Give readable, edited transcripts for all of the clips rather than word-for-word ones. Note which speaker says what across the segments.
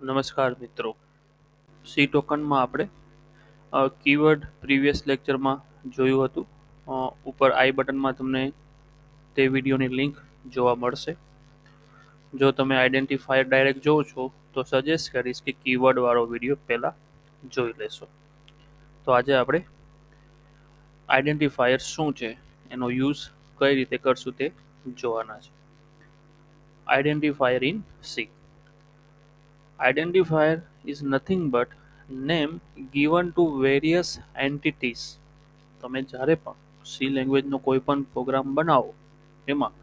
Speaker 1: નમસ્કાર મિત્રો. સી ટોકનમાં આપણે કીવર્ડ પ્રીવિયસ લેક્ચરમાં જોયું હતું. ઉપર આઈ બટનમાં તમને તે વિડીયોની લિંક જોવા મળશે. જો તમે આઈડેન્ટિફાયર ડાયરેક્ટ જોવો છો તો સજેસ્ટ કરીશ કે કીવર્ડ વાળો વિડીયો પહેલાં જોઈ લેશો. તો આજે આપણે આઈડેન્ટિફાયર શું છે, એનો યુઝ કઈ રીતે કરશું તે જોવાના છે. Identifier in C. Identifier is nothing but name given to various entities. તમે જ્યારે પણ સી લેંગ્વેજનો કોઈ પણ પ્રોગ્રામ બનાવો એમાં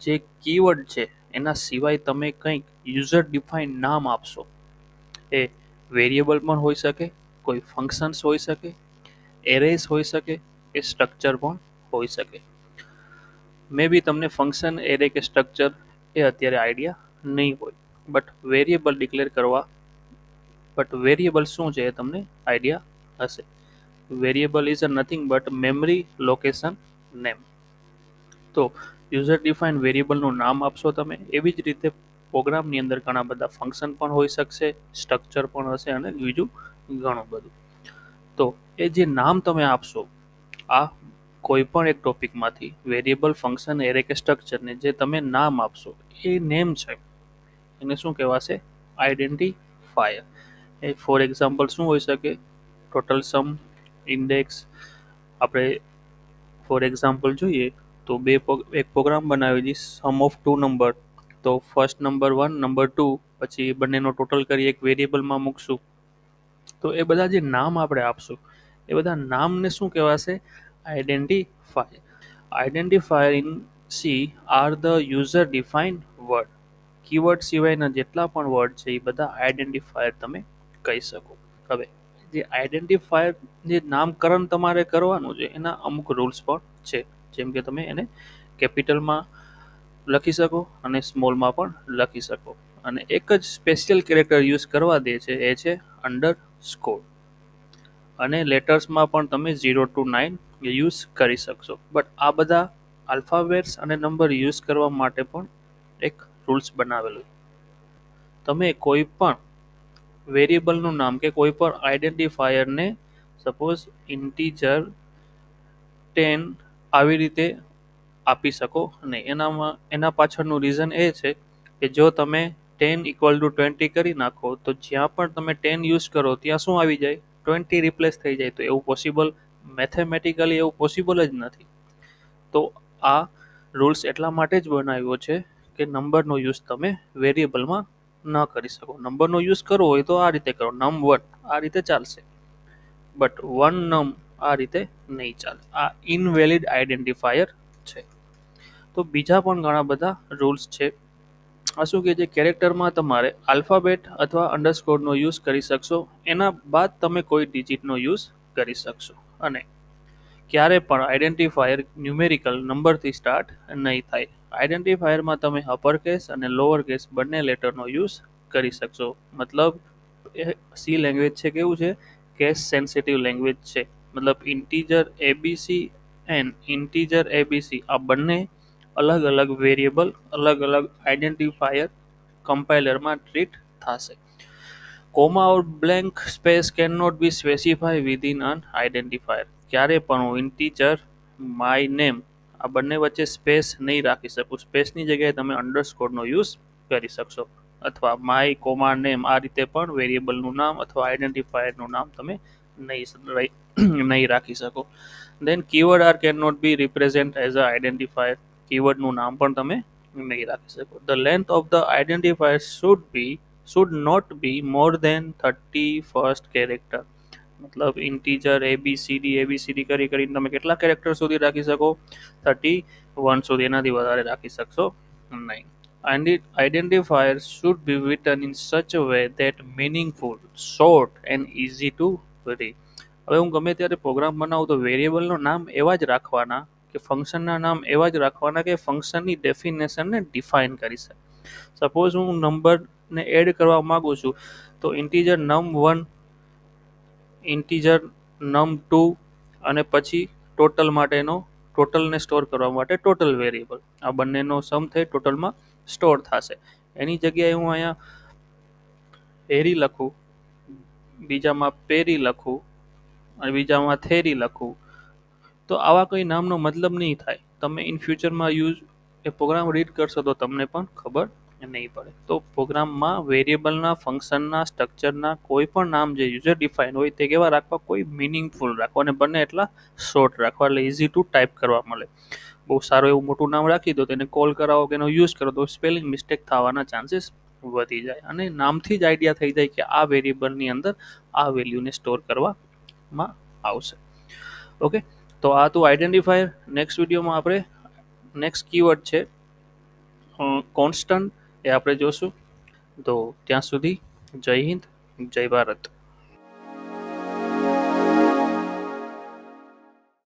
Speaker 1: જે કીવર્ડ છે એના સિવાય તમે કંઈક યુઝર ડિફાઇન નામ આપશો. એ વેરિયેબલ પણ હોઈ શકે, કોઈ ફંક્શન્સ હોઈ શકે, એરેસ હોઈ શકે, કે સ્ટ્રક્ચર પણ હોઈ શકે. મે બી તમને ફંક્શન, એરે કે સ્ટ્રક્ચર એ અત્યારે આઈડિયા નહીં હોય, બટ વેરિયેબલ શું છે એ તમને આઈડિયા હશે. Variable is nothing but memory location name. તો યુઝર ડિફાઇન વેરિયેબલનું નામ આપશો તમે. એવી જ રીતે પ્રોગ્રામની અંદર ઘણા બધા ફંક્શન પણ હોઈ શકશે, સ્ટ્રક્ચર પણ હશે અને બીજું ઘણું બધું. તો એ જે નામ તમે આપશો આ કોઈ પણ એક ટોપિકમાંથી વેરિયેબલ, ફંક્શન, એરે કે સ્ટ્રક્ચરને જે તમે નામ આપશો એ નેમ છે, એને શું કહેવાશે? આઈડેન્ટિફાયર. એ ફોર એક્ઝામ્પલ શું હોઈ શકે? ટોટલ સમ, ઇન્ડેક્સ. આપણે ફોર એક્ઝામ્પલ જોઈએ તો એક પ્રોગ્રામ બનાવી દઈશ, સમ ઓફ ટુ નંબર. તો ફર્સ્ટ નંબર 1, નંબર 2, પછી બંનેનો ટોટલ કરી એક વેરિયેબલમાં મૂકશું. તો એ બધા જે નામ આપણે આપશું એ બધા નામને શું કહેવાશે? Identifier. Identifier in C are the user defined word. Keyword સિવાયના જેટલા પણ વર્ડ છે એ બધા આઈડેન્ટિફાયર તમે કહી શકો. હવે જે આઈડેન્ટિફાયર જે નામકરણ તમારે કરવાનું છે એના અમુક રૂલ્સ પણ છે. જેમ કે તમે એને કેપિટલમાં લખી શકો અને સ્મોલમાં પણ લખી શકો. અને એક જ સ્પેશિયલ કેરેક્ટર યુઝ કરવા દે છે, એ છે અંડરસ્કોર. અને લેટર્સમાં પણ તમે 0 to 9 યુઝ કરી શકશો. બટ આ બધા આલ્ફાબેટ્સ અને નંબર યુઝ કરવા માટે પણ એક રૂલ્સ બનાવેલું. તમે કોઈ પણ વેરિયેબલનું નામ કે કોઈ પણ આઈડેન્ટિફાયરને સપોઝ ઇન્ટીજર 10 આવી રીતે આપી શકો નહીં. એના પાછળનું રીઝન એ છે કે જો તમે 10 = 20 કરી નાખો તો જ્યાં પણ તમે 10 યુઝ કરો ત્યાં શું આવી જાય? 20 રિપ્લેસ થઈ જાય. તો એવું પોસિબલ, મેથેમેટિકલી એવું પોસિબલ જ નથી. તો આ રૂલ્સ એટલા માટે જ બનાવ્યો છે કે નંબરનો યુઝ તમે વેરિયેબલમાં ન કરી શકો. નંબરનો યુઝ કરવો હોય તો આ રીતે કરો, num1 આ રીતે ચાલશે, બટ 1 num આ રીતે નહીં ચાલે. આ ઇનવેલિડ આઈડેન્ટિફાયર છે. તો બીજા પણ ઘણા બધા રૂલ્સ છે. આ શું કહે છે? કેરેક્ટરમાં તમારે આલ્ફાબેટ અથવા અંડરસ્કોરનો યુઝ કરી શકશો, એના બાદ તમે કોઈ ડિજિટનો યુઝ કરી શકશો. અને ક્યારે પણ આઈડેન્ટિફાયર ન્યુમેરિકલ નંબરથી સ્ટાર્ટ નહીં થાય. આઈડેન્ટિફાયરમાં તમે અપર કેસ અને લોઅર કેસ બંને લેટરનો યુઝ કરી શકશો. મતલબ સી લેંગ્વેજ છે કેવું છે? કેસ સેન્સિટિવ લેંગ્વેજ છે. મતલબ integer ABC and integer ABC આ બંને અલગ અલગ વેરિયેબલ, અલગ અલગ આઈડેન્ટિફાયર કમ્પાઇલરમાં ટ્રીટ થશે. Comma or blank space can not be specify within an identifier. ક્યારે પણ હું ઇન્ટીજર, માય નેમ આ બંને વચ્ચે સ્પેસ નહીં રાખી શકું. સ્પેસની જગ્યાએ તમે અંડરસ્કોરનો યુઝ કરી શકશો. અથવા માય કોમા નેમ આ રીતે પણ વેરિયેબલનું નામ અથવા આઈડેન્ટિફાયરનું નામ તમે નહીં રાખી શકો. Then keyword are can not be represent as a identifier. કીવર્ડનું નામ પણ તમે નહીં રાખી શકો. The length of the identifier should not be more than 31st character. મતલબ ઇન્ટીજર એબીસીડી કરીને તમે કેટલા કેરેક્ટર સુધી રાખી શકો? 31 સુધી, એનાથી વધારે રાખી શકશો નહીં. Identifiers should be written in such a way that meaningful, short and easy to read. હવે હું ગમે ત્યારે પ્રોગ્રામ બનાવું તો વેરિયેબલનું નામ એવા જ રાખવાના, કે ફંક્શનના નામ એવા જ રાખવાના કે ફંક્શનની ડેફિનેશનને ડિફાઇન કરી શકે. સપોઝ હું નંબરને એડ કરવા માંગુ છું તો ઇન્ટીજર num1, ઇન્ટીજર num2 અને પછી ટોટલ માટેનો, ટોટલને સ્ટોર કરવા માટે ટોટલ વેરિયેબલ, આ બંનેનો સમ થઈ ટોટલમાં સ્ટોર થશે. એની જગ્યાએ હું અહીંયા હેરી લખું, બીજામાં પેરી લખું અને બીજામાં થેરી લખું, તો આવા કોઈ નામનો મતલબ નહીં થાય. તમે ઇન ફ્યુચરમાં એ પ્રોગ્રામ રીડ કરશો તો તમને પણ ખબર નહીં પડે. તો પ્રોગ્રામમાં વેરિયેબલના, ફંક્શનના, સ્ટ્રક્ચરના કોઈ પણ નામ જે યુઝર ડિફાઇન હોય તે કેવા રાખવા, કોઈ મિનિંગફુલ રાખવા અને બને એટલા શોર્ટ રાખવા, એટલે ઇઝી ટુ ટાઈપ કરવા મળે. બહુ સારું એવું મોટું નામ રાખી દો, તેને કોલ કરાવો કે એનો યુઝ કરો તો સ્પેલિંગ મિસ્ટેક થવાના ચાન્સીસ વધી જાય, અને નામથી જ આઈડિયા થઈ જાય કે આ વેરિયેબલની અંદર આ વેલ્યુને સ્ટોર કરવામાં આવશે. ઓકે, તો આ હતું આઈડેન્ટિફાયર. નેક્સ્ટ વિડીયોમાં આપણે નેક્સ્ટ કીવર્ડ છે કોન્સ્ટન્ટ, એ આપણે જોશું. તો ત્યાં સુધી જય હિન્દ, જય ભારત.